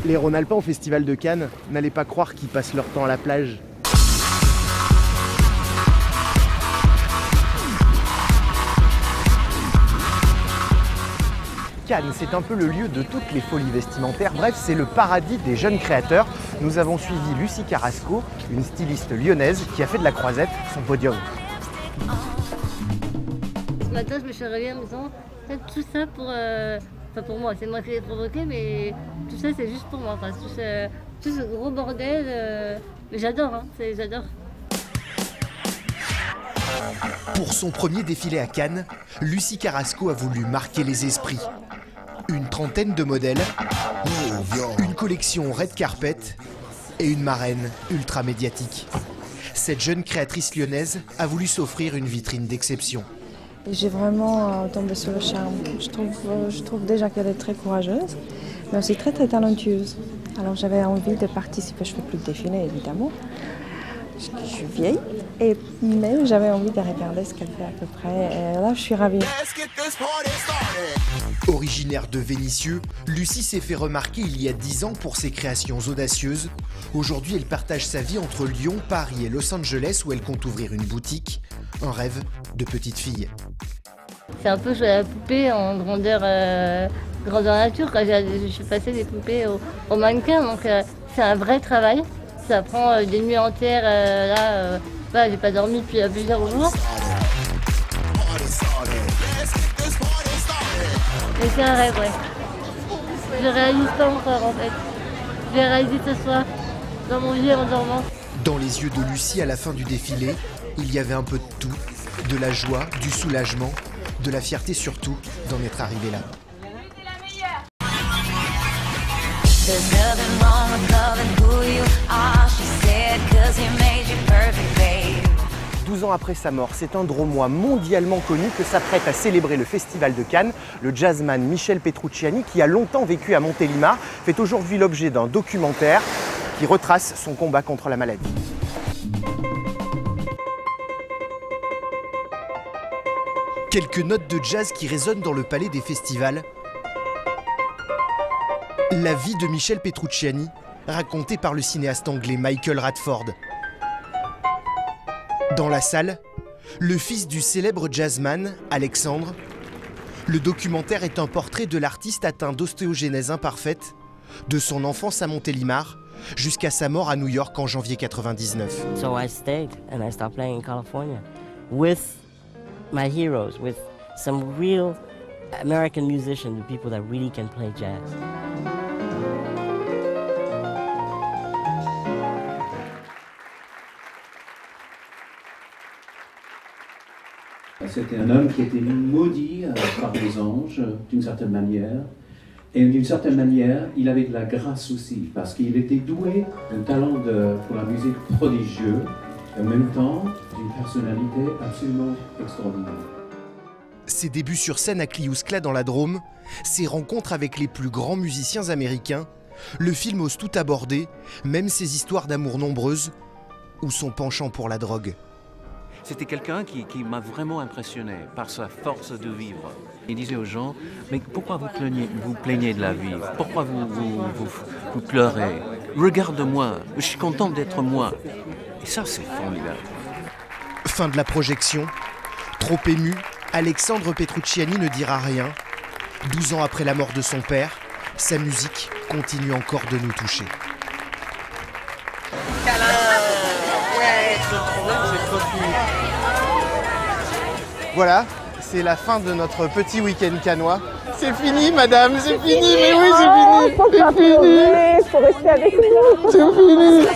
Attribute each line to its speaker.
Speaker 1: Les Rhône-Alpins au Festival de Cannes, n'allez pas croire qu'ils passent leur temps à la plage. Cannes, c'est un peu le lieu de toutes les folies vestimentaires. Bref, c'est le paradis des jeunes créateurs. Nous avons suivi Lucie Carrasco, une styliste lyonnaise qui a fait de la croisette son podium.
Speaker 2: Ce matin, je me suis réveillée en me disant tout ça pour... Pas pour moi, c'est moi qui l'ai provoqué, mais tout ça c'est juste pour moi. Enfin, tout ce gros bordel, mais j'adore, hein, j'adore.
Speaker 1: Pour son premier défilé à Cannes, Lucie Carrasco a voulu marquer les esprits. Une trentaine de modèles, une collection red carpet et une marraine ultra médiatique. Cette jeune créatrice lyonnaise a voulu s'offrir une vitrine d'exception.
Speaker 3: J'ai vraiment tombé sur le charme. Je trouve déjà qu'elle est très courageuse, mais aussi très talentueuse. Alors j'avais envie de participer. Je ne fais plus de défilé évidemment. Je suis vieille, mais j'avais envie de regarder ce qu'elle fait à peu près. Et là, je suis ravie.
Speaker 1: Originaire de Vénissieux, Lucie s'est fait remarquer il y a 10 ans pour ses créations audacieuses. Aujourd'hui, elle partage sa vie entre Lyon, Paris et Los Angeles où elle compte ouvrir une boutique. Un rêve de petite fille.
Speaker 2: C'est un peu jouer à la poupée en grandeur nature. Je suis passée des poupées au mannequin, donc c'est un vrai travail. Ça prend des nuits entières. J'ai pas dormi depuis plusieurs jours. Mais c'est un rêve, ouais. Je réalise pas encore en fait. Je l'ai réalisé ce soir, dans mon lit en dormant.
Speaker 1: Dans les yeux de Lucie à la fin du défilé, il y avait un peu de tout. De la joie, du soulagement, de la fierté surtout d'en être arrivé là. 12 ans après sa mort, c'est un Dromois mondialement connu que s'apprête à célébrer le Festival de Cannes. Le jazzman Michel Petrucciani, qui a longtemps vécu à Montélimar, fait aujourd'hui l'objet d'un documentaire qui retrace son combat contre la maladie. Quelques notes de jazz qui résonnent dans le palais des festivals. La vie de Michel Petrucciani, racontée par le cinéaste anglais Michael Radford. Dans la salle, le fils du célèbre jazzman, Alexandre. Le documentaire est un portrait de l'artiste atteint d'ostéogenèse imparfaite, de son enfance à Montélimar jusqu'à sa mort à New York en janvier 1999.
Speaker 4: So I stayed and I started playing in California with my heroes, with some real American musicians, the people that really can play jazz.
Speaker 5: C'était un homme qui était maudit par les anges, d'une certaine manière. Et d'une certaine manière, il avait de la grâce aussi, parce qu'il était doué d'un talent pour la musique prodigieux, et en même temps d'une personnalité absolument extraordinaire.
Speaker 1: Ses débuts sur scène à Cliouscla dans la Drôme, ses rencontres avec les plus grands musiciens américains, le film ose tout aborder, même ses histoires d'amour nombreuses ou son penchant pour la drogue.
Speaker 6: C'était quelqu'un qui m'a vraiment impressionné par sa force de vivre. Il disait aux gens, mais pourquoi vous plaignez de la vie? Pourquoi vous pleurez? Regarde-moi, je suis content d'être moi. Et ça, c'est formidable.
Speaker 1: Fin de la projection. Trop ému, Alexandre Petrucciani ne dira rien. 12 ans après la mort de son père, sa musique continue encore de nous toucher. Voilà, c'est la fin de notre petit week-end cannois. C'est fini, madame, c'est fini, mais oui, c'est fini.
Speaker 3: Faut rester avec nous.
Speaker 1: C'est fini.